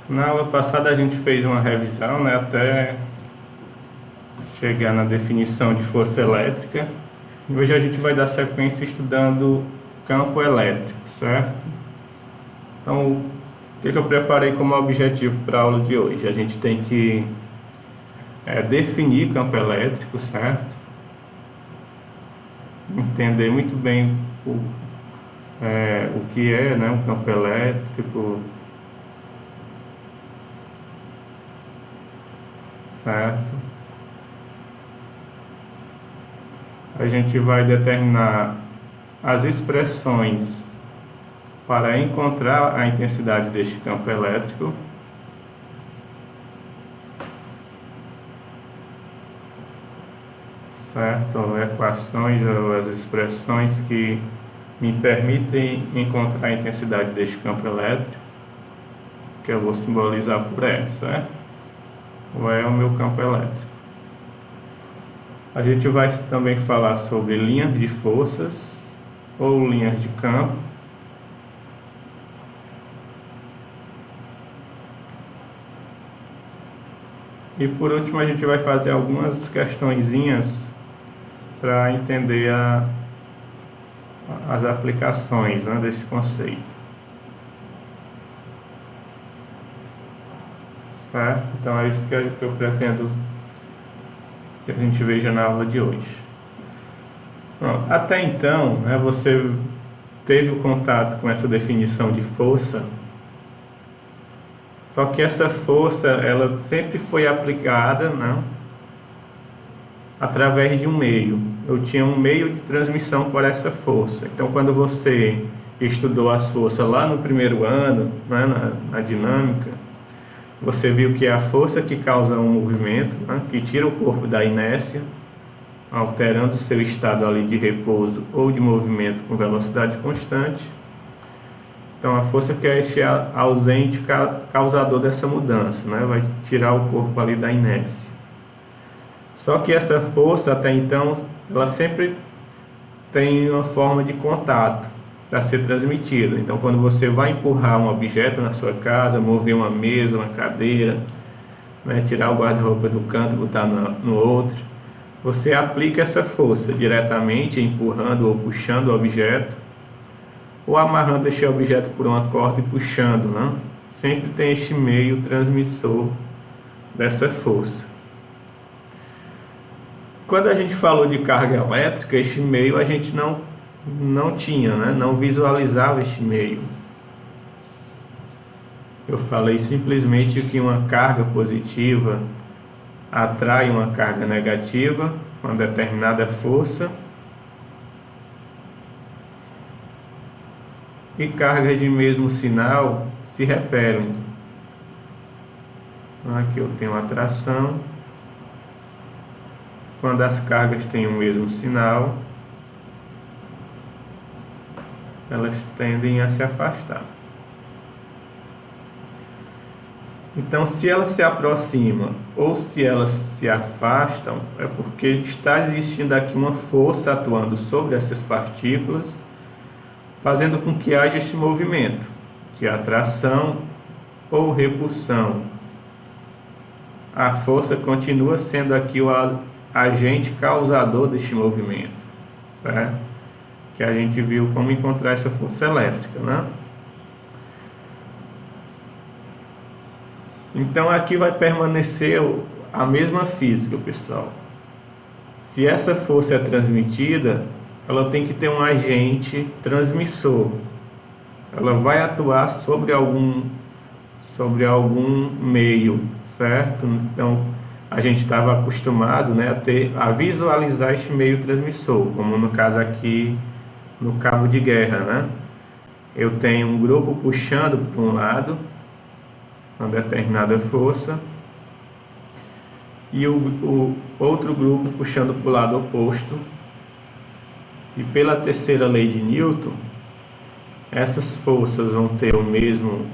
Na aula passada a gente fez uma revisão, né, até chegar na definição de força elétrica. Hoje a gente vai dar sequência estudando campo elétrico, certo? Então, o que eu preparei como objetivo para a aula de hoje? A gente tem que definir campo elétrico, certo? Entender muito bem o que é, né, um campo elétrico, certo? A gente vai determinar as expressões para encontrar a intensidade deste campo elétrico. Certo? Equações ou as expressões que me permitem encontrar a intensidade deste campo elétrico, que eu vou simbolizar por E, certo? O E é o meu campo elétrico. A gente vai também falar sobre linhas de forças ou linhas de campo. E por último a gente vai fazer algumas questõezinhas para entender as aplicações, né, desse conceito. Certo? Então é isso que eu pretendo que a gente veja na aula de hoje. Bom, até então, né, você teve o contato com essa definição de força, só que essa força ela sempre foi aplicada, né, através de um meio. Eu tinha um meio de transmissão por essa força. Então, quando você estudou as forças lá no primeiro ano, né, na dinâmica, você viu que é a força que causa um movimento, né, que tira o corpo da inércia, alterando seu estado ali de repouso ou de movimento com velocidade constante. Então, a força que é este ausente causador dessa mudança, né, vai tirar o corpo ali da inércia. Só que essa força, até então, ela sempre tem uma forma de contato para ser transmitida. Então, quando você vai empurrar um objeto na sua casa, mover uma mesa, uma cadeira, né, tirar o guarda-roupa do canto e botar no outro, você aplica essa força diretamente, empurrando ou puxando o objeto, ou amarrando este objeto por uma corda e puxando, né? Sempre tem este meio transmissor dessa força. Quando a gente falou de carga elétrica, este meio a gente não tinha, né? Não visualizava este meio. Eu falei simplesmente que uma carga positiva atrai uma carga negativa, uma determinada força, e cargas de mesmo sinal se repelem. Aqui eu tenho atração. Quando as cargas têm o mesmo sinal, elas tendem a se afastar. Então, se elas se aproximam ou se elas se afastam, é porque está existindo aqui uma força atuando sobre essas partículas, fazendo com que haja esse movimento de atração ou repulsão. A força continua sendo aqui o agente causador deste movimento, certo? Que a gente viu como encontrar essa força elétrica, né? Então aqui vai permanecer a mesma física, pessoal. Se essa força é transmitida, ela tem que ter um agente transmissor. Ela vai atuar sobre algum meio, certo? Então a gente estava acostumado, né, a visualizar este meio transmissor, como no caso aqui no cabo de guerra, né? Eu tenho um grupo puxando para um lado uma determinada força e o outro grupo puxando para o lado oposto. E pela terceira lei de Newton, essas forças vão ter o mesmo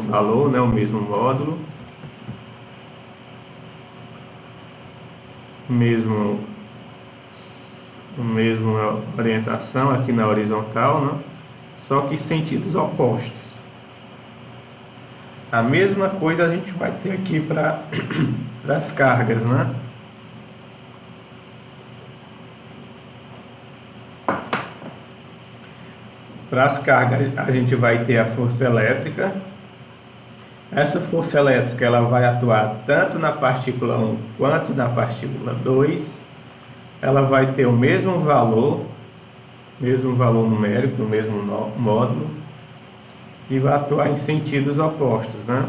valor, né, o mesmo módulo, mesma orientação aqui na horizontal, né, só que em sentidos opostos. A mesma coisa a gente vai ter aqui para as cargas, né? Para as cargas a gente vai ter a força elétrica. Essa força elétrica ela vai atuar tanto na partícula 1 quanto na partícula 2. Ela vai ter o mesmo valor numérico, o mesmo módulo, e vai atuar em sentidos opostos, né?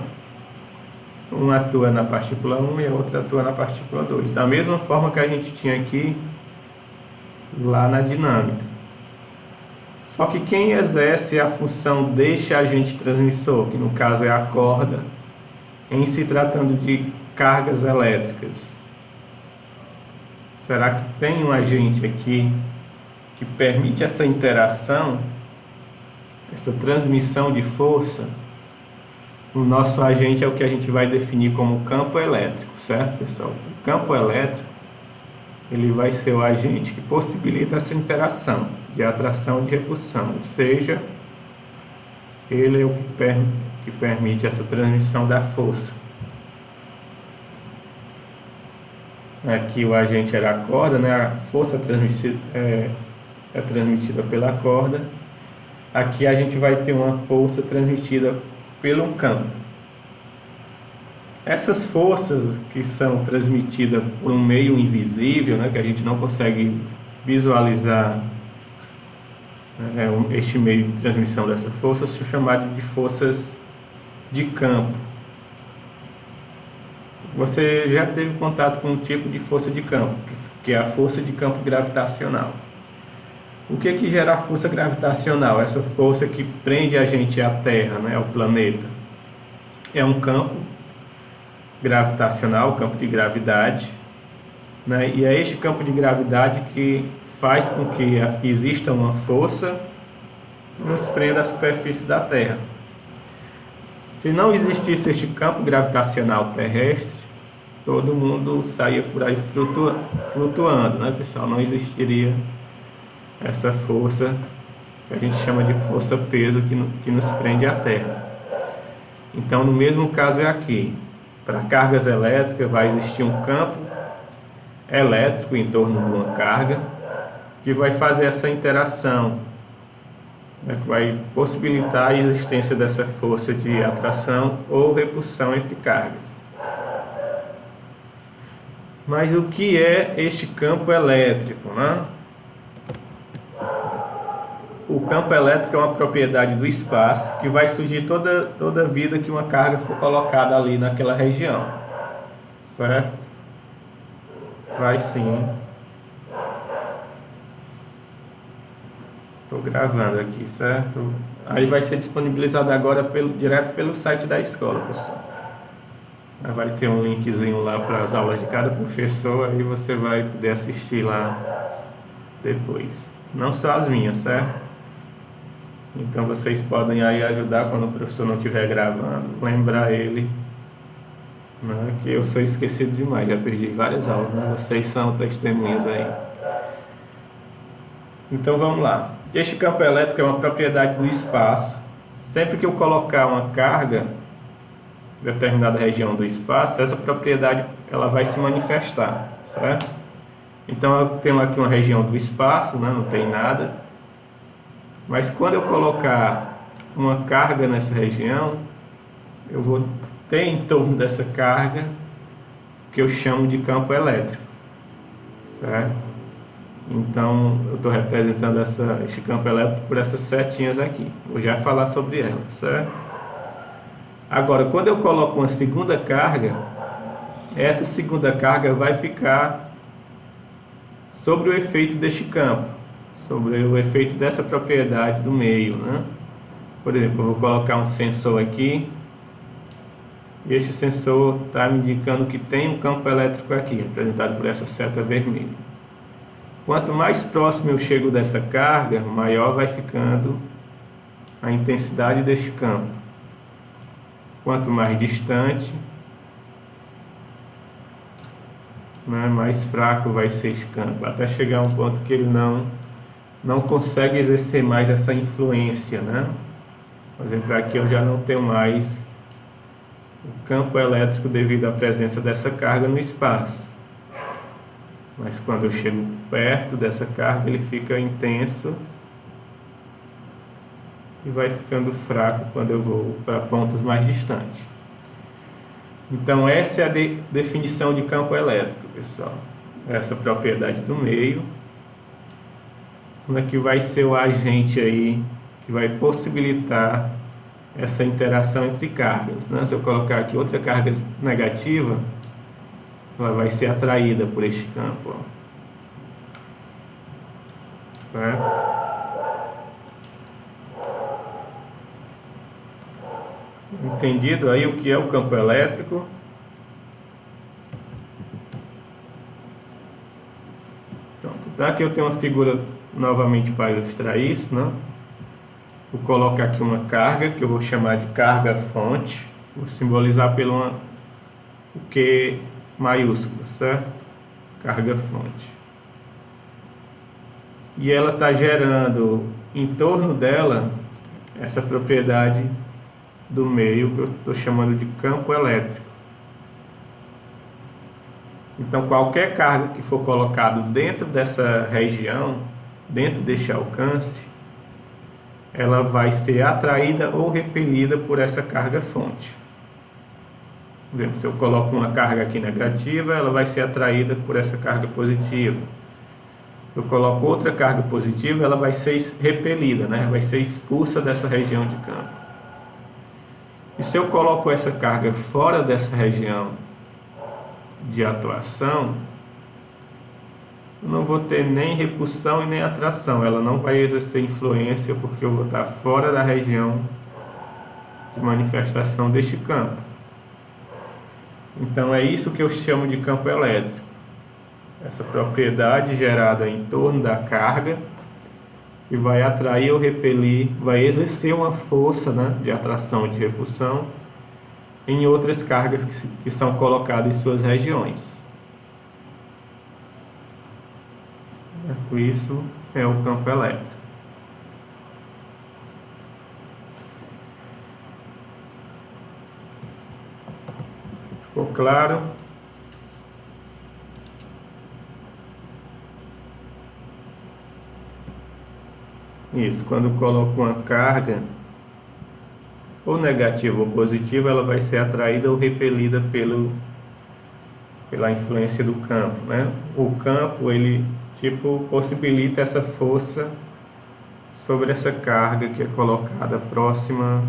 Um atua na partícula 1 e a outra atua na partícula 2. Da mesma forma que a gente tinha aqui lá na dinâmica. Só que quem exerce a função deste agente transmissor, que no caso é a corda, em se tratando de cargas elétricas, será que tem um agente aqui que permite essa interação, essa transmissão de força? O nosso agente é o que a gente vai definir como campo elétrico, certo, pessoal? O campo elétrico, ele vai ser o agente que possibilita essa interação de atração e de repulsão, ou seja, ele é o que permite essa transmissão da força. Aqui o agente era a corda, né? A força é transmitida pela corda. Aqui a gente vai ter uma força transmitida pelo campo. Essas forças que são transmitidas por um meio invisível, né, que a gente não consegue visualizar este meio de transmissão dessa força, são chamadas de forças de campo. Você já teve contato com um tipo de força de campo, que é a força de campo gravitacional. O que gera a força gravitacional? Essa força que prende a gente à Terra, né, ao planeta. É um campo gravitacional, campo de gravidade, né? E é este campo de gravidade que faz com que exista uma força que nos prenda à superfície da Terra. Se não existisse este campo gravitacional terrestre, todo mundo saía por aí flutuando, né, pessoal? Não existiria essa força que a gente chama de força-peso que nos prende à Terra. Então, no mesmo caso é aqui. Para cargas elétricas vai existir um campo elétrico em torno de uma carga que vai fazer essa interação, né, que vai possibilitar a existência dessa força de atração ou repulsão entre cargas. Mas o que é este campo elétrico, né? O campo elétrico é uma propriedade do espaço que vai surgir toda vida que uma carga for colocada ali naquela região, certo? Vai sim. Estou gravando aqui, certo? Aí vai ser disponibilizado agora direto pelo site da escola, pessoal. Vai ter um linkzinho lá para as aulas de cada professor, aí você vai poder assistir lá depois. Não só as minhas, certo? Então vocês podem aí ajudar quando o professor não estiver gravando, lembrar ele, né, que eu sou esquecido demais, já perdi várias aulas, né? Vocês são testemunhas aí. Então vamos lá. Este campo elétrico é uma propriedade do espaço. Sempre que eu colocar uma carga em determinada região do espaço, essa propriedade ela vai se manifestar, certo? Então eu tenho aqui uma região do espaço, né, não tem nada. Mas quando eu colocar uma carga nessa região, eu vou ter em torno dessa carga que eu chamo de campo elétrico, certo? Então eu estou representando este campo elétrico por essas setinhas aqui. Vou já falar sobre elas, certo? Agora, quando eu coloco uma segunda carga, essa segunda carga vai ficar sobre o efeito deste campo, sobre o efeito dessa propriedade do meio, né? Por exemplo, eu vou colocar um sensor aqui, e esse sensor está me indicando que tem um campo elétrico aqui, representado por essa seta vermelha. Quanto mais próximo eu chego dessa carga, maior vai ficando a intensidade deste campo. Quanto mais distante, né, mais fraco vai ser esse campo, até chegar a um ponto que ele não consegue exercer mais essa influência, né? Por exemplo, aqui eu já não tenho mais campo elétrico devido à presença dessa carga no espaço. Mas quando eu chego perto dessa carga, ele fica intenso e vai ficando fraco quando eu vou para pontos mais distantes. Então essa é a definição de campo elétrico, pessoal. Essa propriedade do meio, como é que vai ser o agente aí que vai possibilitar essa interação entre cargas, né? Se eu colocar aqui outra carga negativa, ela vai ser atraída por este campo, ó. Certo? Entendido aí o que é o campo elétrico? Pronto. Aqui eu tenho uma figura novamente para ilustrar isso, né? Vou colocar aqui uma carga que eu vou chamar de carga fonte, vou simbolizar pelo o Q maiúsculo, certo? Carga fonte. E ela está gerando em torno dela essa propriedade do meio que eu estou chamando de campo elétrico. Então qualquer carga que for colocado dentro dessa região, dentro deste alcance, ela vai ser atraída ou repelida por essa carga fonte. Por exemplo, se eu coloco uma carga aqui negativa, ela vai ser atraída por essa carga positiva. Se eu coloco outra carga positiva, ela vai ser repelida, né? Vai ser expulsa dessa região de campo. E se eu coloco essa carga fora dessa região de atuação, eu não vou ter nem repulsão e nem atração. Ela não vai exercer influência porque eu vou estar fora da região de manifestação deste campo. Então é isso que eu chamo de campo elétrico. Essa propriedade gerada em torno da carga e vai atrair ou repelir, vai exercer uma força, né, de atração e de repulsão em outras cargas que são colocadas em suas regiões. Isso é o campo elétrico. Ficou claro? Isso, quando eu coloco uma carga, ou negativa ou positiva, ela vai ser atraída ou repelida pela influência do campo, né? O campo, ele possibilita essa força sobre essa carga que é colocada próxima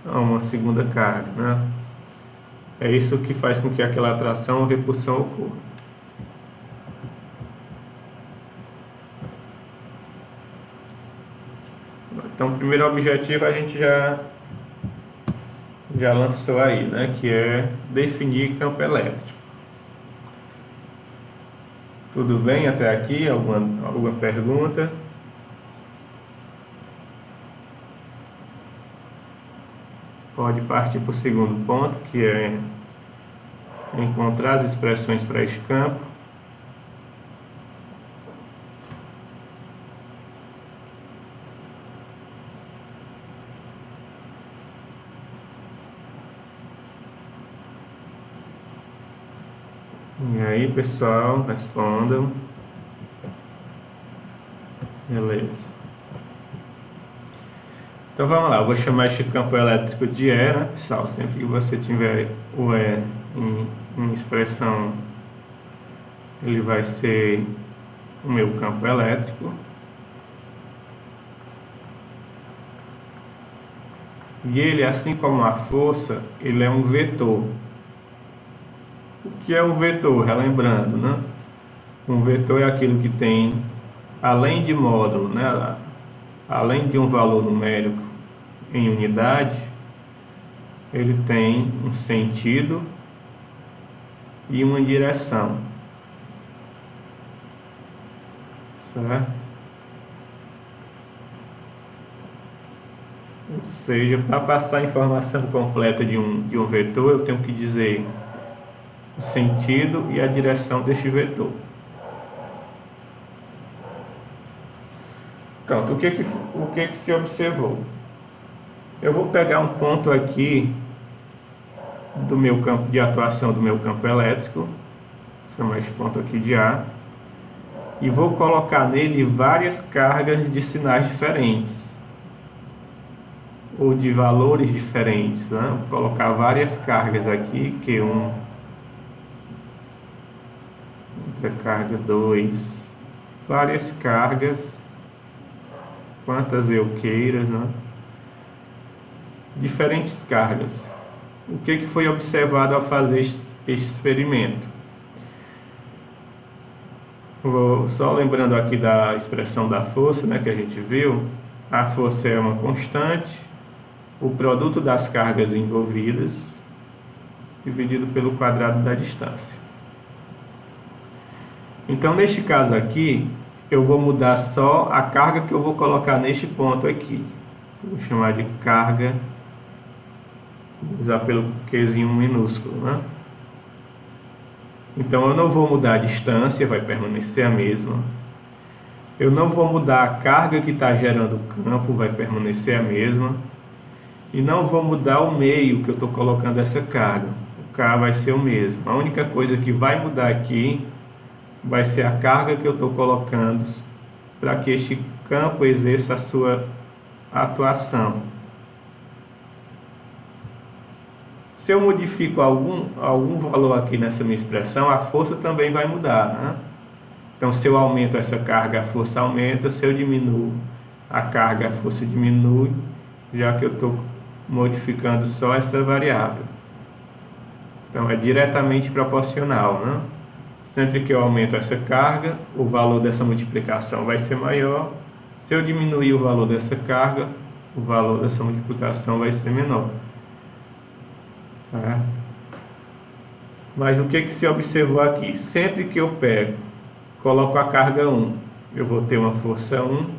a uma segunda carga, né? É isso que faz com que aquela atração ou repulsão ocorra. Então, o primeiro objetivo a gente já lançou aí, né? Que é definir campo elétrico. Tudo bem até aqui? Alguma pergunta? Pode partir para o segundo ponto, que é encontrar as expressões para este campo. E aí, pessoal, respondam. Beleza. Então vamos lá, eu vou chamar este campo elétrico de E, né, pessoal? Sempre que você tiver o E em expressão, ele vai ser o meu campo elétrico. E ele, assim como a força, ele é um vetor. O que é um vetor? Relembrando, né? Um vetor é aquilo que tem, além de módulo, né? Além de um valor numérico em unidade, ele tem um sentido e uma direção. Certo? Ou seja, para passar a informação completa de um vetor, eu tenho que dizer o sentido e a direção deste vetor. Pronto, o que se observou? Eu vou pegar um ponto aqui do meu campo de atuação do meu campo elétrico, vou chamar esse ponto aqui de A, e vou colocar nele várias cargas de sinais diferentes, ou de valores diferentes, né? Vou colocar várias cargas aqui, Q1, outra carga 2, várias cargas, quantas eu queira, né? Diferentes cargas. O que foi observado ao fazer este experimento? Vou só lembrando aqui da expressão da força, né, que a gente viu. A força é uma constante, o produto das cargas envolvidas dividido pelo quadrado da distância. Então, neste caso aqui, eu vou mudar só a carga que eu vou colocar neste ponto aqui. Vou chamar de carga, vou usar pelo Qzinho minúsculo, né? Então, eu não vou mudar a distância, vai permanecer a mesma. Eu não vou mudar a carga que está gerando o campo, vai permanecer a mesma. E não vou mudar o meio que eu estou colocando essa carga. O K vai ser o mesmo. A única coisa que vai mudar aqui vai ser a carga que eu estou colocando para que este campo exerça a sua atuação. Se eu modifico algum valor aqui nessa minha expressão, a força também vai mudar, né? Então, se eu aumento essa carga, a força aumenta. Se eu diminuo a carga, a força diminui, já que eu estou modificando só essa variável. Então, é diretamente proporcional, né? Sempre que eu aumento essa carga, o valor dessa multiplicação vai ser maior. Se eu diminuir o valor dessa carga, o valor dessa multiplicação vai ser menor. Tá? Mas o que se observou aqui? Sempre que eu pego, coloco a carga 1, eu vou ter uma força 1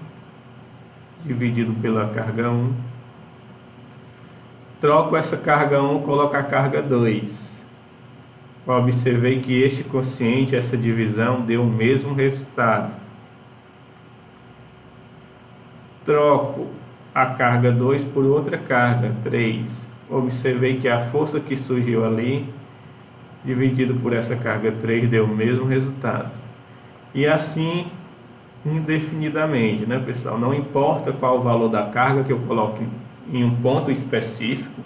dividido pela carga 1. Troco essa carga 1, coloco a carga 2. Observei que este quociente, essa divisão, deu o mesmo resultado. Troco a carga 2 por outra carga, 3. Observei que a força que surgiu ali, dividido por essa carga 3, deu o mesmo resultado. E assim, indefinidamente, né, pessoal? Não importa qual o valor da carga que eu coloque em um ponto específico,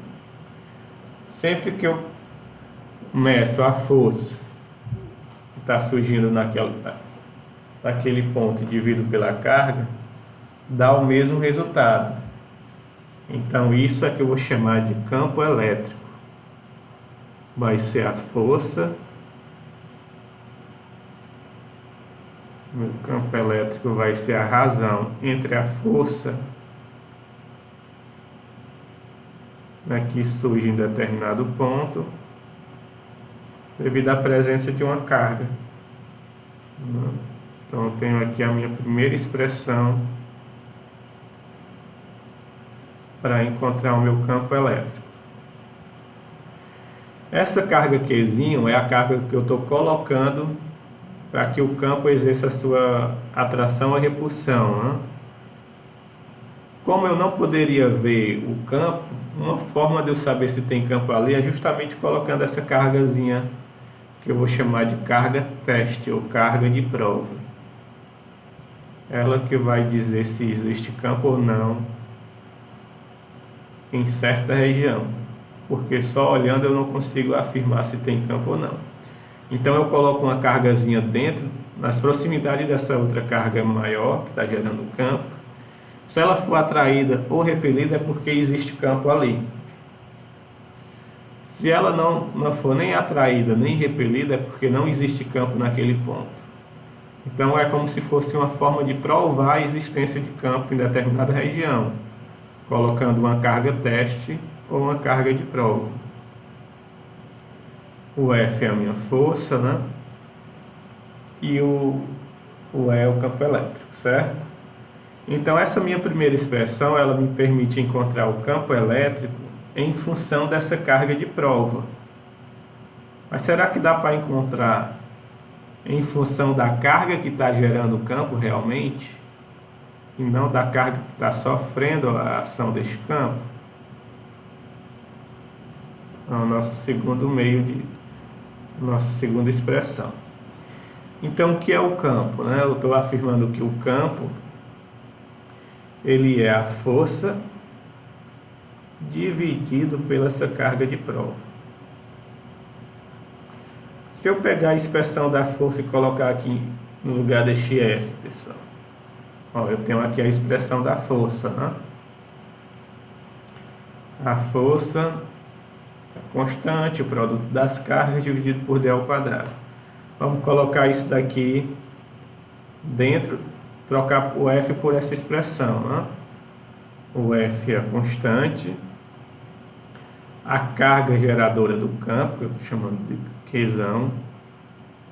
sempre que eu meço a força que está surgindo naquele ponto e divido pela carga, dá o mesmo resultado. Então, isso é que eu vou chamar de campo elétrico. Vai ser a força. O campo elétrico vai ser a razão entre a força, né, que surge em determinado ponto, devido à presença de uma carga. Então, eu tenho aqui a minha primeira expressão para encontrar o meu campo elétrico. Essa carga Qzinho é a carga que eu estou colocando para que o campo exerça a sua atração ou repulsão, né? Como eu não poderia ver o campo, uma forma de eu saber se tem campo ali é justamente colocando essa cargazinha, que eu vou chamar de carga teste ou carga de prova. Ela que vai dizer se existe campo ou não em certa região, porque só olhando eu não consigo afirmar se tem campo ou não. Então eu coloco uma cargazinha dentro, nas proximidades dessa outra carga maior que está gerando campo. Se ela for atraída ou repelida é porque existe campo ali. Se ela não for nem atraída nem repelida é porque não existe campo naquele ponto. Então é como se fosse uma forma de provar a existência de campo em determinada região, colocando uma carga teste ou uma carga de prova. O F é a minha força, né? E o E é o campo elétrico, certo? Então essa minha primeira expressão, ela me permite encontrar o campo elétrico em função dessa carga de prova. Mas será que dá para encontrar em função da carga que está gerando o campo realmente? E não da carga que está sofrendo a ação deste campo? É o nosso segundo meio nossa segunda expressão. Então, o que é o campo, né? Eu estou afirmando que o campo, ele é a força dividido pela essa carga de prova. Se eu pegar a expressão da força e colocar aqui no lugar deste F, pessoal, ó, eu tenho aqui a expressão da força, né? A força é constante, o produto das cargas dividido por d ao quadrado. Vamos colocar isso daqui dentro, trocar o F por essa expressão, né? O F é constante, a carga geradora do campo, que eu estou chamando de Qzão,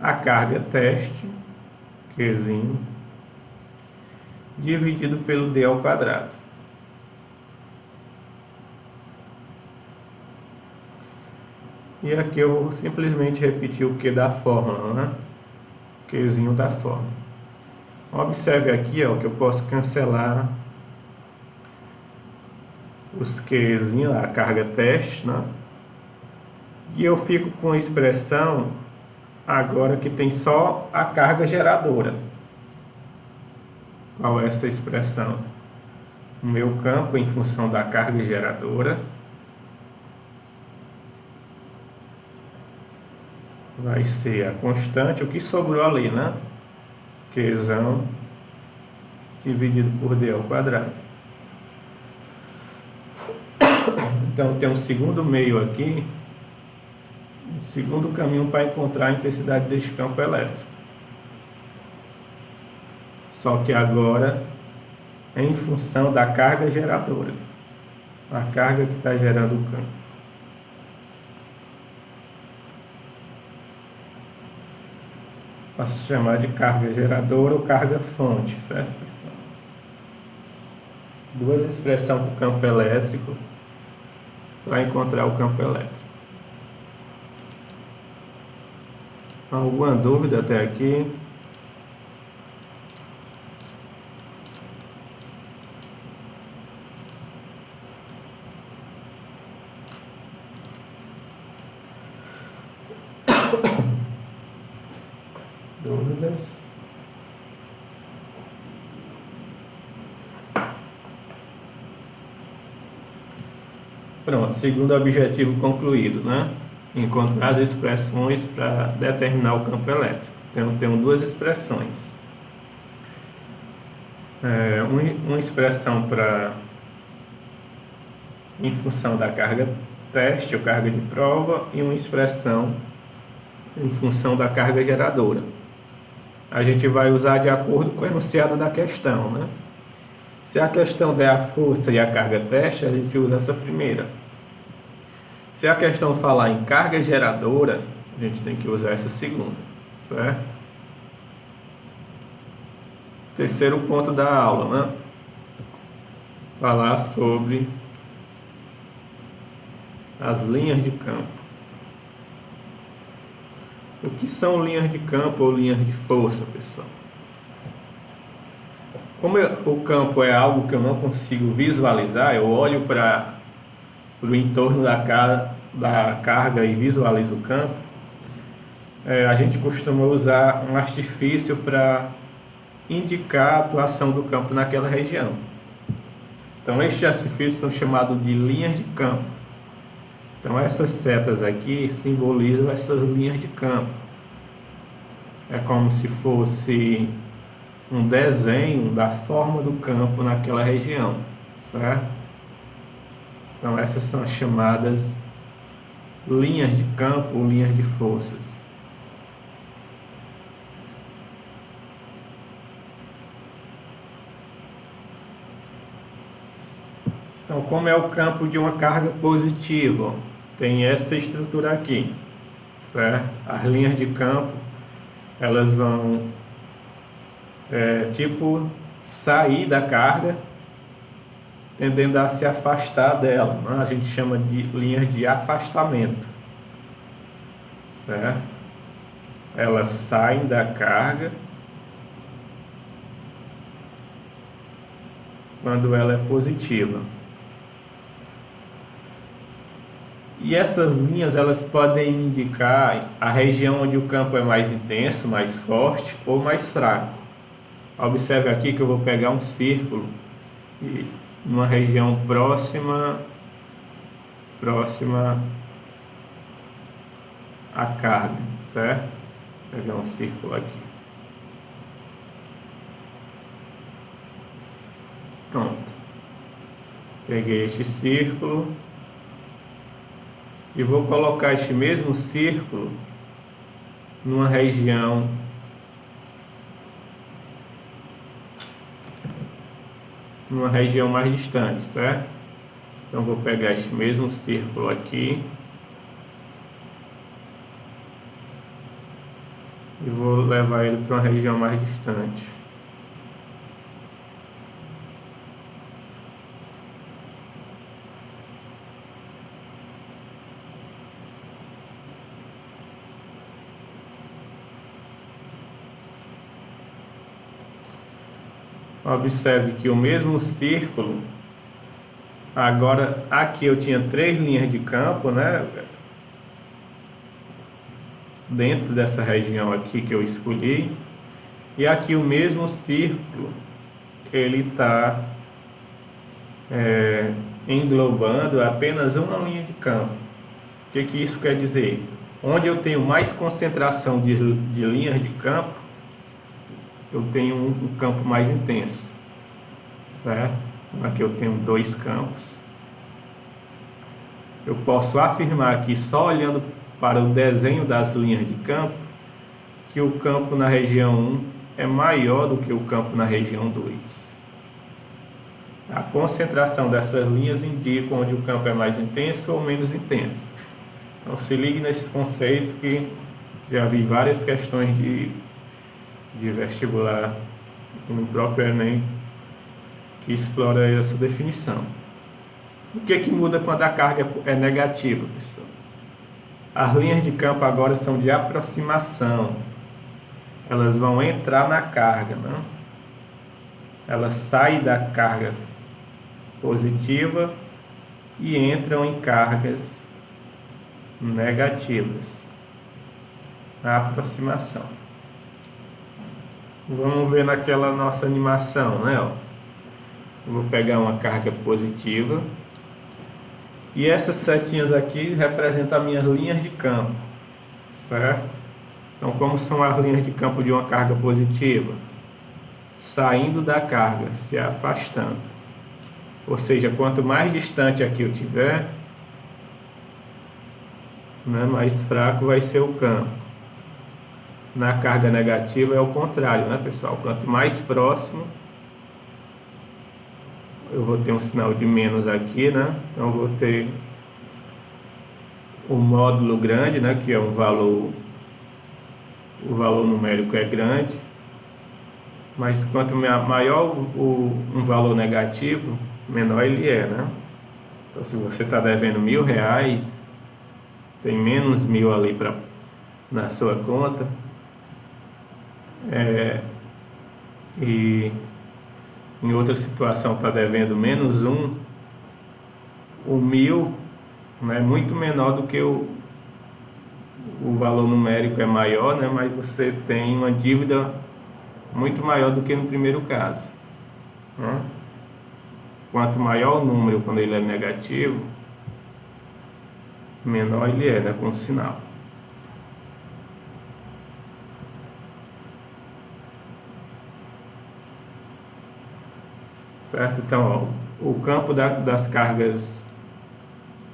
a carga teste, Qzinho, dividido pelo d ao quadrado. E aqui eu vou simplesmente repetir o Q da fórmula, né? Qzinho da fórmula. Observe aqui, ó, que eu posso cancelar os Qzinho, a carga teste, né? E eu fico com a expressão agora que tem só a carga geradora. Qual é essa expressão? O meu campo em função da carga geradora vai ser a constante, o que sobrou ali, né? Qzão dividido por d ao quadrado. Então tem um segundo meio aqui, um segundo caminho para encontrar a intensidade deste campo elétrico. Só que agora é em função da carga geradora, a carga que está gerando o campo. Posso chamar de carga geradora ou carga fonte, certo, pessoal? Duas expressões para o campo elétrico para encontrar o campo elétrico. Alguma dúvida até aqui? Dúvidas? Pronto, segundo objetivo concluído, né? Encontrar as expressões para determinar o campo elétrico. Então, tenho duas expressões. Uma expressão em função da carga teste ou carga de prova e uma expressão em função da carga geradora. A gente vai usar de acordo com o enunciado da questão, né? Se a questão der a força e a carga teste, a gente usa essa primeira. Se a questão falar em carga geradora, a gente tem que usar essa segunda, certo? Terceiro ponto da aula, né? Falar sobre as linhas de campo. O que são linhas de campo ou linhas de força, pessoal? Como o campo é algo que eu não consigo visualizar, eu olho para o entorno da carga e visualizo o campo, a gente costuma usar um artifício para indicar a atuação do campo naquela região. Então, estes artifícios são chamados de linhas de campo. Então, essas setas aqui simbolizam essas linhas de campo. É como se fosse um desenho da forma do campo naquela região, certo? Então, essas são as chamadas linhas de campo ou linhas de forças. Então, como é o campo de uma carga positiva? Tem essa estrutura aqui, certo? As linhas de campo, elas vão tipo sair da carga, tendendo a se afastar dela, né? A gente chama de linhas de afastamento, certo? Elas saem da carga quando ela é positiva. E essas linhas elas podem indicar a região onde o campo é mais intenso, mais forte ou mais fraco. Observe aqui que eu vou pegar um círculo e numa região próxima à carga, certo? Vou pegar um círculo aqui. Pronto. Peguei este círculo e vou colocar este mesmo círculo numa região mais distante, certo? Então vou pegar este mesmo círculo aqui e vou levar ele para uma região mais distante. Observe que o mesmo círculo, agora aqui eu tinha 3 linhas de campo, né? Dentro dessa região aqui que eu escolhi, e aqui o mesmo círculo, ele está englobando apenas uma linha de campo. O que isso quer dizer? Onde eu tenho mais concentração de linhas de campo, eu tenho um campo mais intenso, certo? Aqui eu tenho 2 campos. Eu posso afirmar aqui, só olhando para o desenho das linhas de campo, que o campo na região 1 é maior do que o campo na região 2. A concentração dessas linhas indica onde o campo é mais intenso ou menos intenso. Então se ligue nesse conceito, que já vi várias questões de vestibular no próprio Enem que explora essa definição. O que muda quando a carga é negativa, pessoal? As linhas de campo agora são de aproximação. Elas vão entrar na carga, né? Elas saem da carga positiva e entram em cargas negativas. A aproximação. Vamos ver naquela nossa animação, né? Eu vou pegar uma carga positiva e essas setinhas aqui representam as minhas linhas de campo, certo? Então, como são as linhas de campo de uma carga positiva? Saindo da carga, se afastando. Ou seja, quanto mais distante aqui eu tiver, né, mais fraco vai ser o campo. Na carga negativa é o contrário, né, pessoal? Quanto mais próximo, eu vou ter um sinal de menos aqui, né? Então eu vou ter o módulo grande, né, que é o valor numérico é grande, mas quanto maior um valor negativo, menor ele é, né? Então se você está devendo R$1.000, tem menos 1.000 ali na sua conta. E em outra situação está devendo menos 1, o 1.000, né, é muito menor do que o valor numérico é maior, né, mas você tem uma dívida muito maior do que no primeiro caso, né? Quanto maior o número quando ele é negativo, menor ele é, né, com o sinal. Certo? Então, ó, o campo das cargas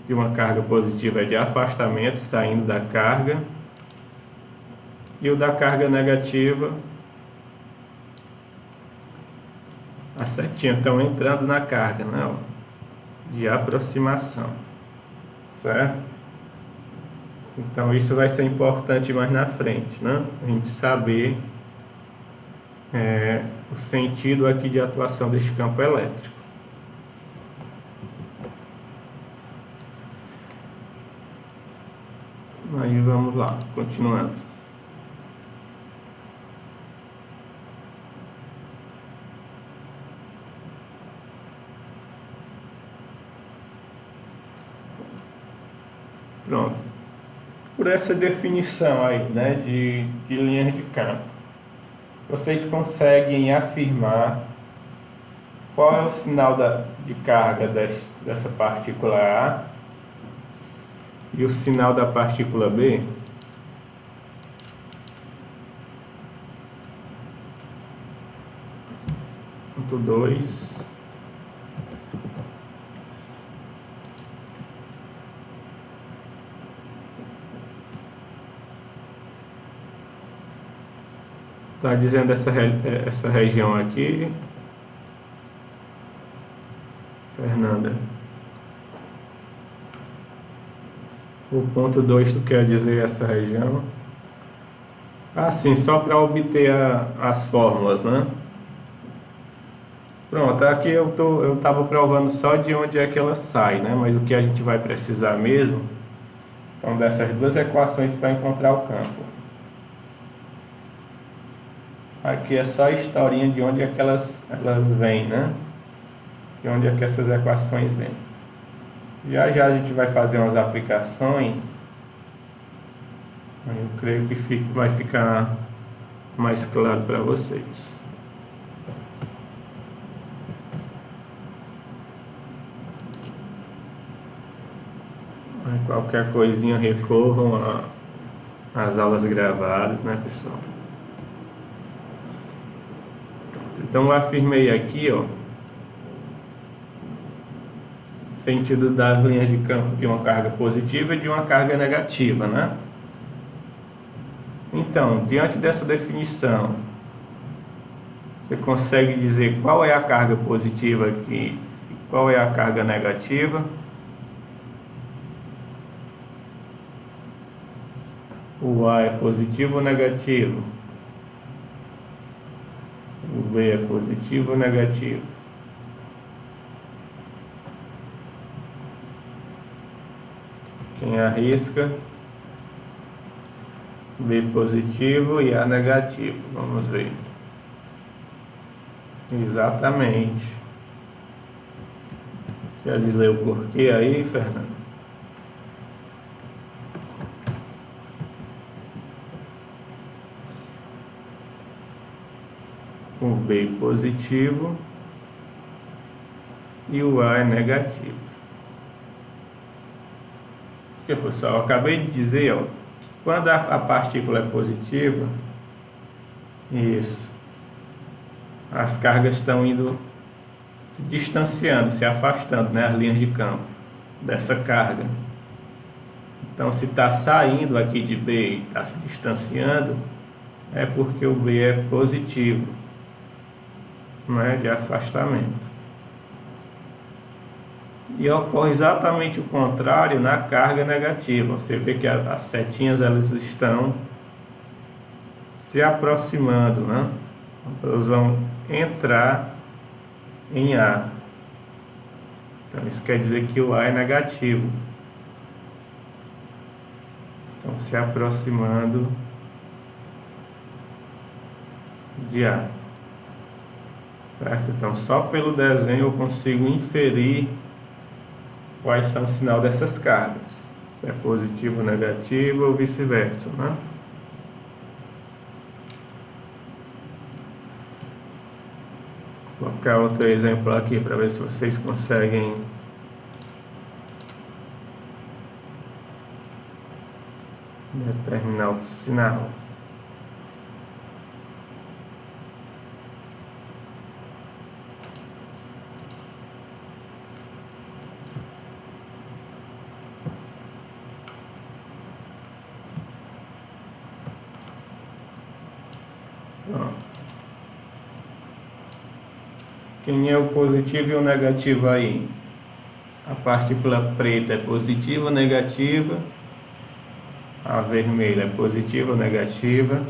de uma carga positiva é de afastamento, saindo da carga, e o da carga negativa, as setinhas estão entrando na carga, né, ó, de aproximação, certo? Então isso vai ser importante mais na frente, né? A gente saber o sentido aqui de atuação deste campo elétrico. Aí vamos lá, continuando. por essa definição aí, né, de linhas de campo, vocês conseguem afirmar qual é o sinal de carga dessa partícula A e o sinal da partícula B? Ponto 2. Está dizendo essa região aqui, Fernanda. O ponto 2 tu quer dizer essa região? Ah, sim, só para obter as fórmulas, né? Pronto, aqui eu estava provando só de onde é que ela sai, né? Mas o que a gente vai precisar mesmo são dessas duas equações para encontrar o campo. Aqui é só a historinha de onde é que elas vêm, né? De onde é que essas equações vêm. Já já a gente vai fazer umas aplicações. Eu creio que vai ficar mais claro para vocês. Qualquer coisinha recorram às aulas gravadas, né, pessoal? Então eu afirmei aqui, ó, sentido das linhas de campo de uma carga positiva e de uma carga negativa, né? Então, diante dessa definição, você consegue dizer qual é a carga positiva aqui e qual é a carga negativa? O A é positivo ou negativo? O B é positivo ou negativo? Quem arrisca? B positivo e A negativo. Vamos ver. Exatamente. Quer dizer o porquê aí, Fernando? O B positivo e o A é negativo. Porque, pessoal, eu acabei de dizer, ó, que quando a partícula é positiva, isso, as cargas estão indo se distanciando, se afastando, né, as linhas de campo dessa carga. Então, se está saindo aqui de B e está se distanciando, é porque o B é positivo, né, de afastamento. E ocorre exatamente o contrário na carga negativa. Você vê que as setinhas elas estão se aproximando, né? Elas vão entrar em A. Então isso quer dizer que o A é negativo. Então se aproximando de A. Certo? Então só pelo desenho eu consigo inferir quais são o sinal dessas cargas, se é positivo ou negativo ou vice-versa, né? Vou colocar outro exemplo aqui para ver se vocês conseguem determinar o sinal. Quem é o positivo e o negativo aí? A partícula preta é positiva ou negativa? A vermelha é positiva ou negativa?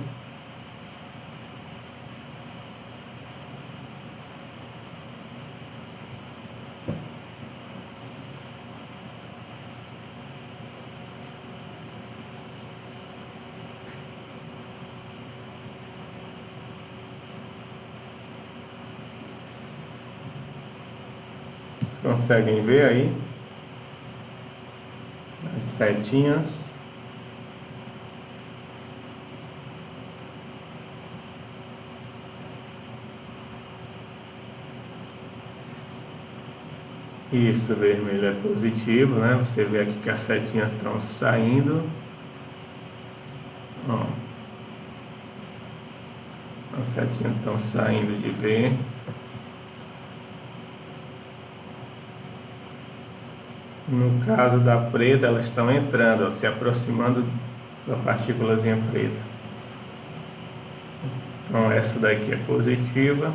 Conseguem ver aí as setinhas? Isso, vermelho é positivo, né? Você vê aqui que as setinhas estão saindo. Ó, as setinhas estão saindo de V. No caso da preta, elas estão entrando, ó, se aproximando da partículazinha preta. Então essa daqui é positiva.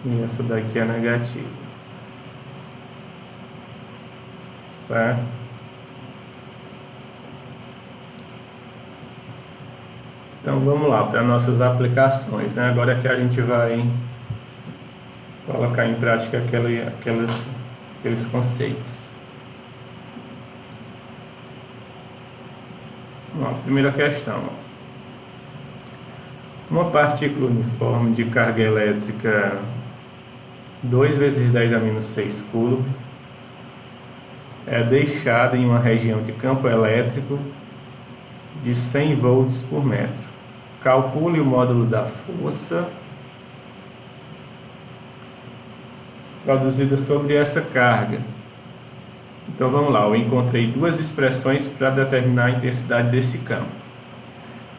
E essa daqui é negativa. Certo? Então vamos lá para nossas aplicações, né? Agora que a gente vai colocar em prática aqueles conceitos. Ó, primeira questão. Uma partícula uniforme de carga elétrica 2 vezes 10 a menos 6 coulomb é deixada em uma região de campo elétrico de 100 volts por metro. Calcule o módulo da força produzida sobre essa carga. Então vamos lá, eu encontrei duas expressões para determinar a intensidade desse campo.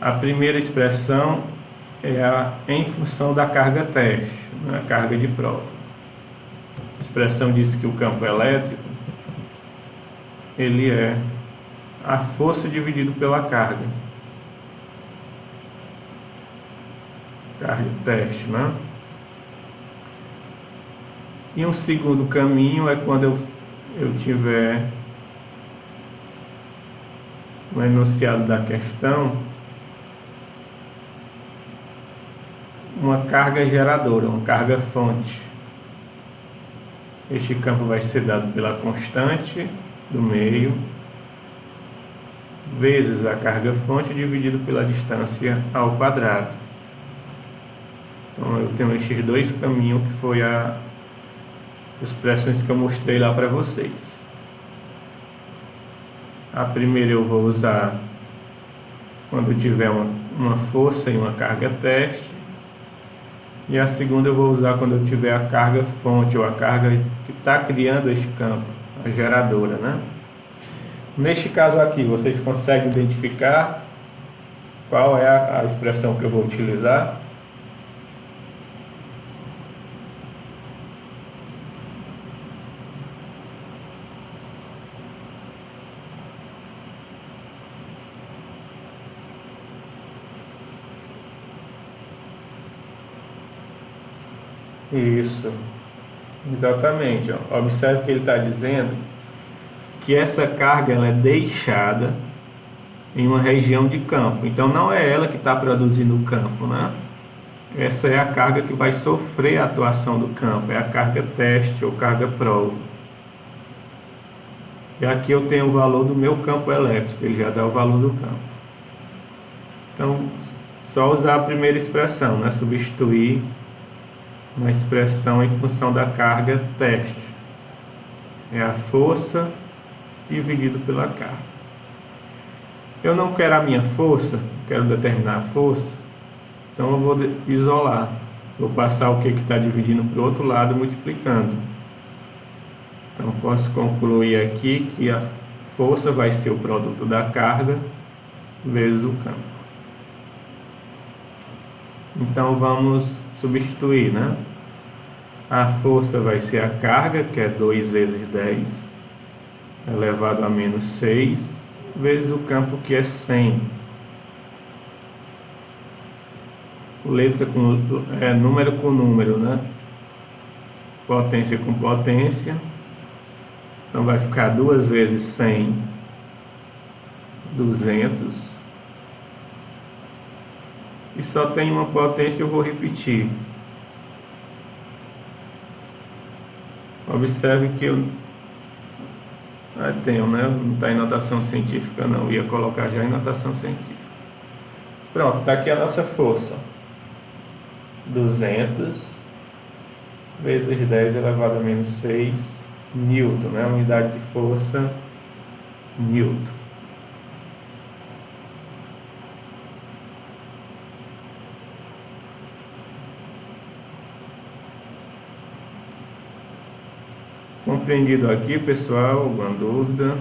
A primeira expressão é em função da carga teste, a carga de prova. A expressão diz que o campo elétrico ele é a força dividido pela carga. Carga de teste, né? E um segundo caminho é quando eu tiver no enunciado da questão uma carga geradora, uma carga fonte. Este campo vai ser dado pela constante do meio vezes a carga fonte dividido pela distância ao quadrado. Então eu tenho estes dois caminhos que foi as expressões que eu mostrei lá para vocês. A primeira eu vou usar quando tiver uma força e uma carga teste. E a segunda eu vou usar quando eu tiver a carga fonte, ou a carga que está criando este campo, a geradora, né? Neste caso aqui, vocês conseguem identificar qual é a expressão que eu vou utilizar? Isso, exatamente. Ó. Observe que ele está dizendo que essa carga ela é deixada em uma região de campo. Então não é ela que está produzindo o campo, né? Essa é a carga que vai sofrer a atuação do campo, é a carga teste ou carga prova. E aqui eu tenho o valor do meu campo elétrico, ele já dá o valor do campo. Então, só usar a primeira expressão, né? Substituir uma expressão em função da carga teste. É a força dividido pela carga. Eu não quero a minha força, quero determinar a força, então eu vou isolar. Vou passar o que está dividindo para o outro lado, multiplicando. Então posso concluir aqui que a força vai ser o produto da carga vezes o campo. Então vamos substituir, né? A força vai ser a carga, que é 2 vezes 10 elevado a menos 6, vezes o campo, que é 100. Número com número, né? Potência com potência. Então vai ficar 2 vezes 100, 200. E só tem uma potência, eu vou repetir. Observe que eu tenho, né? Não está em notação científica não, eu ia colocar já em notação científica. Pronto, está aqui a nossa força. 200 vezes 10 elevado a menos 6 Newton, né? Unidade de força, Newton. Compreendido aqui, pessoal? Alguma dúvida?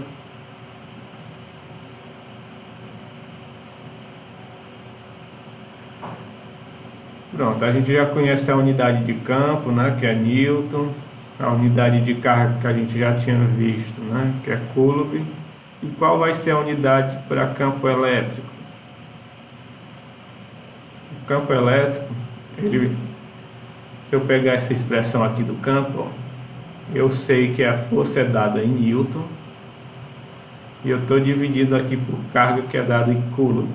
Pronto, a gente já conhece a unidade de campo, né, que é Newton, a unidade de carga que a gente já tinha visto, né, que é Coulomb. E qual vai ser a unidade para campo elétrico? O campo elétrico, se eu pegar essa expressão aqui do campo, ó, eu sei que a força é dada em Newton e eu estou dividido aqui por carga que é dada em Coulomb.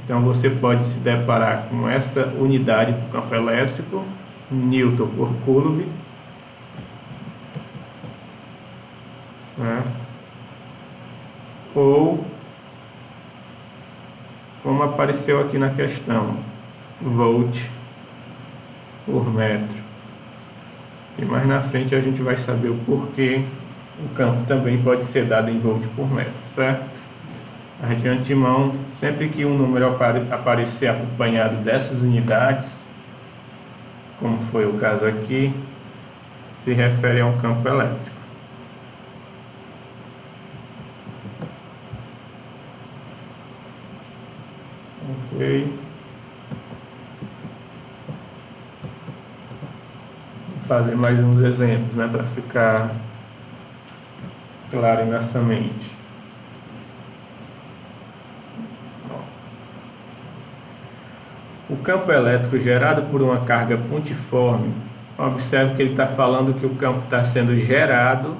Então você pode se deparar com essa unidade do campo elétrico, Newton por Coulomb, né? Ou, como apareceu aqui na questão, volt por metro. E mais na frente a gente vai saber o porquê o campo também pode ser dado em volt por metro, certo? Mas de antemão, sempre que um número aparecer acompanhado dessas unidades, como foi o caso aqui, se refere a um campo elétrico. Ok. Vou fazer mais uns exemplos, né, para ficar claro em nossa mente. O campo elétrico gerado por uma carga pontiforme, observe que ele está falando que o campo está sendo gerado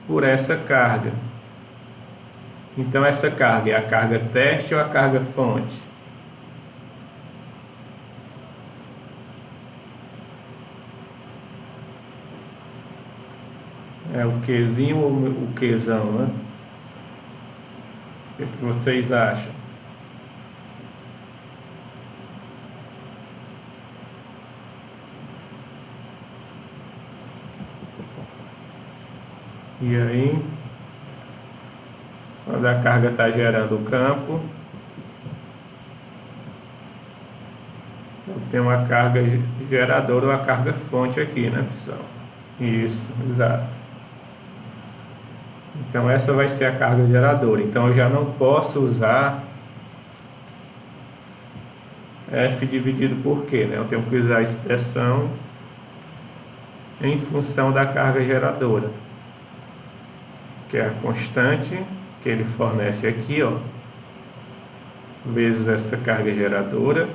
por essa carga. Então essa carga é a carga teste ou a carga fonte? É o Qzinho ou o Qzão, né? O que vocês acham? E aí, quando a carga está gerando o campo, eu tenho uma carga geradora ou a carga fonte aqui, né, pessoal? Isso, exato. Então essa vai ser a carga geradora. Então eu já não posso usar F dividido por Q, né? Eu tenho que usar a expressão em função da carga geradora, que é a constante que ele fornece aqui, ó, vezes essa carga geradora,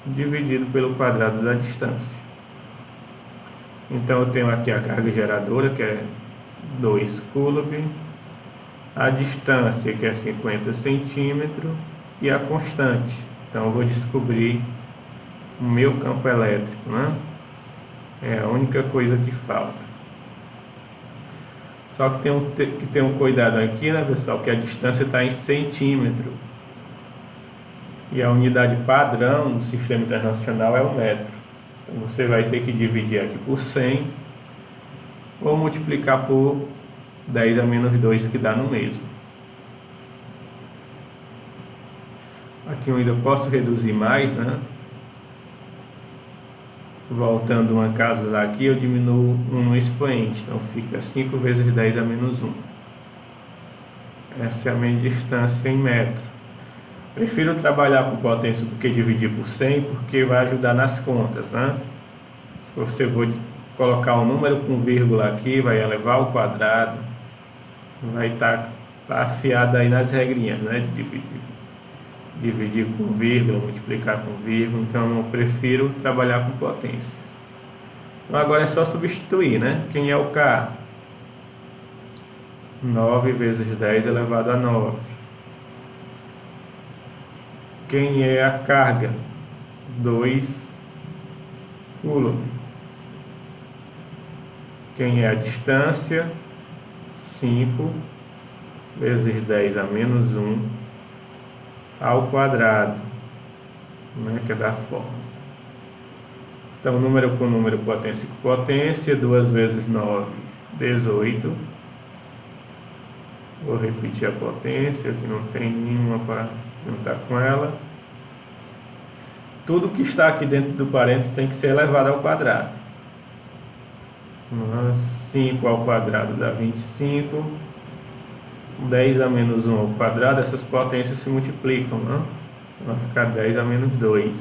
dividido pelo quadrado da distância. Então eu tenho aqui a carga geradora, que é 2 Coulomb, a distância, que é 50 centímetros, e a constante. Então eu vou descobrir o meu campo elétrico, né? É a única coisa que falta. Só que tem que ter um cuidado aqui, né, pessoal, que a distância está em centímetro. E a unidade padrão do sistema internacional é o metro. Então você vai ter que dividir aqui por 100 ou multiplicar por 10 a menos 2, que dá no mesmo. Aqui eu ainda posso reduzir mais, né? Voltando uma casa lá aqui, eu diminuo 1 no expoente, então fica 5 vezes 10 a menos 1. Essa é a minha distância em metro. Prefiro trabalhar com potência do que dividir por 100, porque vai ajudar nas contas, né? Se você for colocar um número com vírgula aqui, vai elevar ao quadrado, vai estar afiado aí nas regrinhas, né? De dividir com vírgula, multiplicar com vírgula. Então eu prefiro trabalhar com potências. Então agora é só substituir, né? Quem é o K? 9 vezes 10 elevado a 9. Quem é a carga? 2 Coulomb. Quem é a distância? 5 vezes 10 a menos 1 ao quadrado, né, que é da forma. Então, número com número, potência com potência, 2 vezes 9, 18. Vou repetir a potência, que não tem nenhuma para juntar com ela. Tudo que está aqui dentro do parênteses tem que ser elevado ao quadrado. 5 ao quadrado dá 25. 10 a menos 1 ao quadrado, essas potências se multiplicam, né? Vai ficar 10 a menos 2.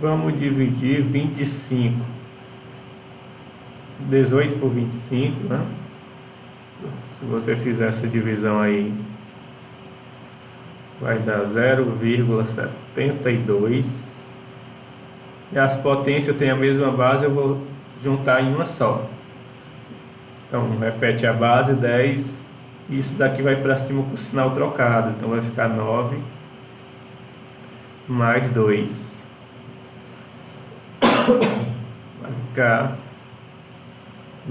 Vamos dividir 25. 18 por 25, né? Se você fizer essa divisão aí, vai dar 0,72. E as potências têm a mesma base, eu vou juntar em uma só. Então, repete a base, 10, e isso daqui vai para cima com o sinal trocado. Então, vai ficar 9 mais 2. Vai ficar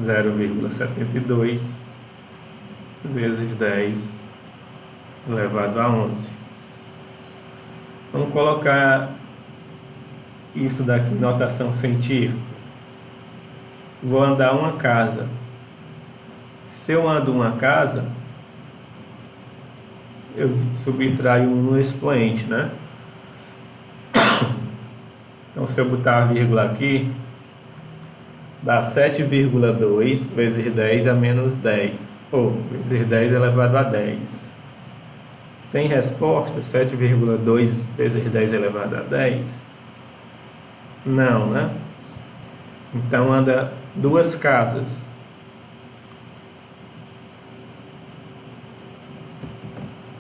0,72 vezes 10 elevado a 11. Vamos colocar isso daqui em notação científica. Vou andar uma casa. Se eu ando uma casa, eu subtraio um no expoente, né? Então, se eu botar a vírgula aqui, dá 7,2 vezes 10 a menos 10. Ou vezes 10 elevado a 10. Tem resposta? 7,2 vezes 10 elevado a 10? Não, né? Então, anda duas casas.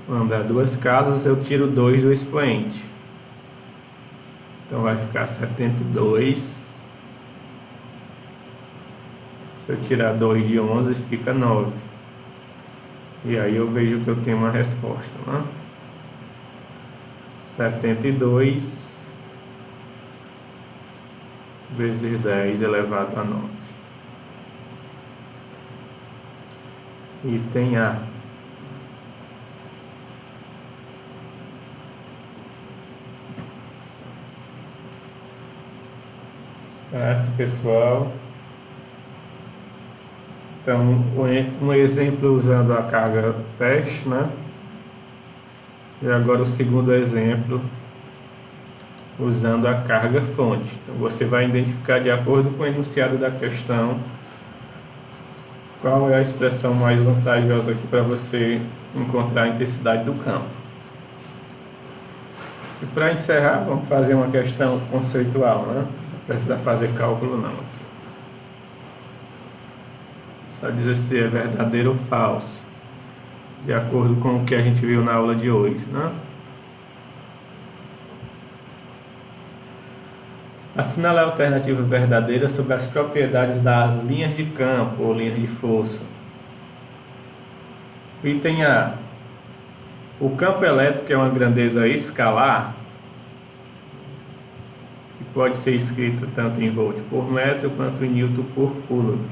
Andar duas casas, eu tiro 2 do expoente. Então vai ficar 72. Se eu tirar 2 de 11, fica 9. E aí eu vejo que eu tenho uma resposta, né? 72 vezes 10 elevado a 9. Item A. Certo, pessoal? Então, um exemplo usando a carga teste, né? E agora o segundo exemplo usando a carga fonte. Então, você vai identificar de acordo com o enunciado da questão qual é a expressão mais vantajosa aqui para você encontrar a intensidade do campo. E para encerrar, vamos fazer uma questão conceitual, né? Não precisa fazer cálculo não. Só dizer se é verdadeiro ou falso, de acordo com o que a gente viu na aula de hoje, né? Assinale a alternativa verdadeira sobre as propriedades das linhas de campo ou linhas de força. Item A. O campo elétrico é uma grandeza escalar, que pode ser escrito tanto em volt por metro quanto em newton por coulomb.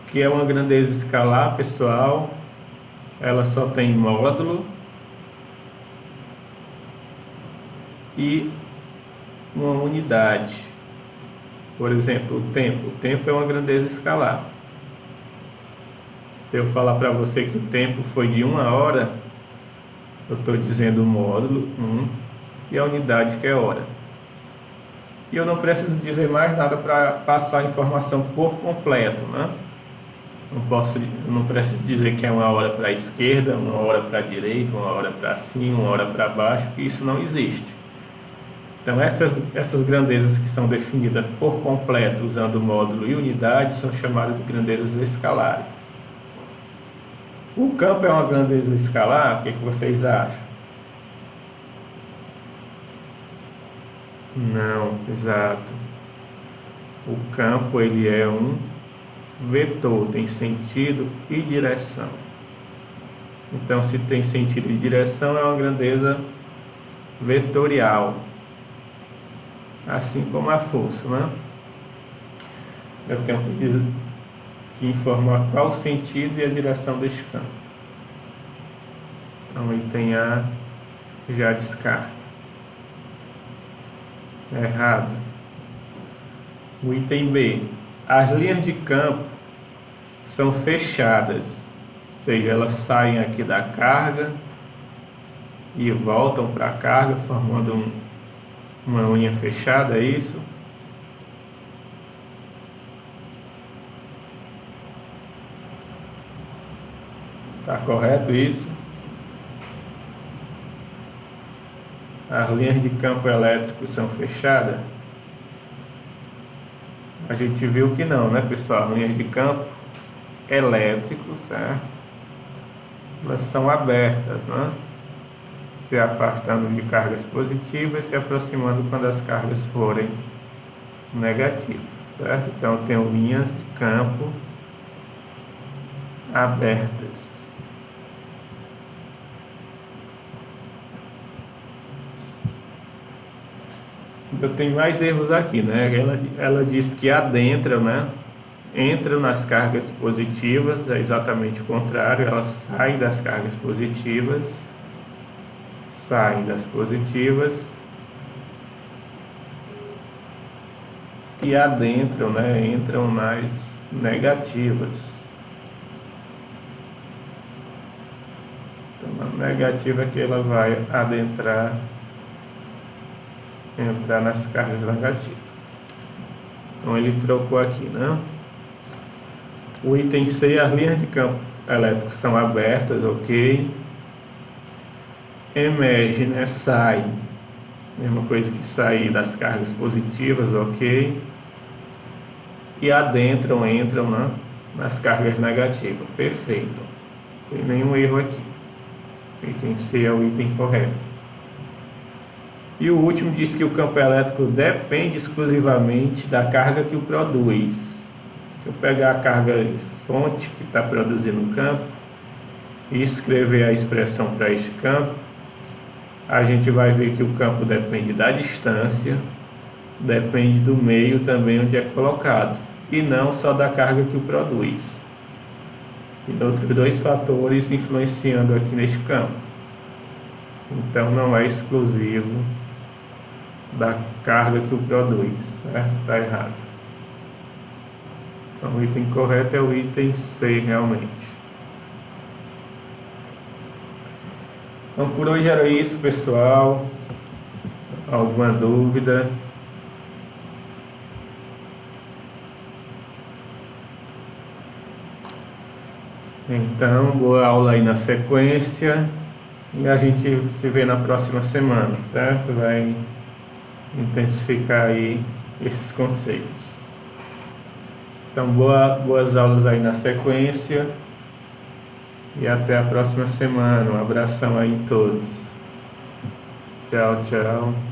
Que é uma grandeza escalar, pessoal, ela só tem módulo e uma unidade. Por exemplo, o tempo. O tempo é uma grandeza escalar. Se eu falar para você que o tempo foi de 1 hora, eu estou dizendo o módulo 1 e a unidade que é hora. E eu não preciso dizer mais nada para passar a informação por completo, né? Não preciso dizer que é 1 hora para a esquerda, 1 hora para a direita, 1 hora para cima, 1 hora para baixo, que isso não existe. Então essas grandezas que são definidas por completo usando módulo e unidade são chamadas de grandezas escalares. O campo é uma grandeza escalar? O que vocês acham? Não, exato. O campo ele é um vetor, tem sentido e direção. Então, se tem sentido e direção, é uma grandeza vetorial, assim como a força, né? Eu tenho que informar qual o sentido e a direção deste campo. Então, item A já descarta. Errado. O item B. As linhas de campo são fechadas, ou seja, elas saem aqui da carga e voltam para a carga, formando uma linha fechada, é isso? Tá correto isso? As linhas de campo elétrico são fechadas? A gente viu que não, né, pessoal? As linhas de campo elétrico, certo? Elas são abertas, né? Se afastando de cargas positivas e se aproximando quando as cargas forem negativas, certo? Então, eu tenho linhas de campo abertas. Eu tenho mais erros aqui, né? Ela diz que adentram, né? Entram nas cargas positivas, é exatamente o contrário, elas saem das cargas positivas, saem das positivas e adentram, né? Entram nas negativas. Então, a negativa é que ela vai adentrar, entrar nas cargas negativas. Então ele trocou aqui, né? O item C, as linhas de campo elétrico são abertas, ok. Emerge, né? Sai, mesma coisa que sair das cargas positivas, ok. E adentram, entram, né? Nas cargas negativas, perfeito. Não tem nenhum erro aqui. O item C é o item correto. E o último diz que o campo elétrico depende exclusivamente da carga que o produz. Se eu pegar a carga fonte que está produzindo o campo e escrever a expressão para este campo, a gente vai ver que o campo depende da distância, depende do meio também onde é colocado, e não só da carga que o produz. E outros dois fatores influenciando aqui neste campo. Então não é exclusivo da carga que o produz, certo? Está errado. Então o item correto é o item C realmente. Então por hoje era isso, pessoal. Alguma dúvida? Então, boa aula aí na sequência. E a gente se vê na próxima semana, certo? Vai intensificar aí esses conceitos. Então, boas aulas aí na sequência. E até a próxima semana. Um abração aí em todos. Tchau, tchau.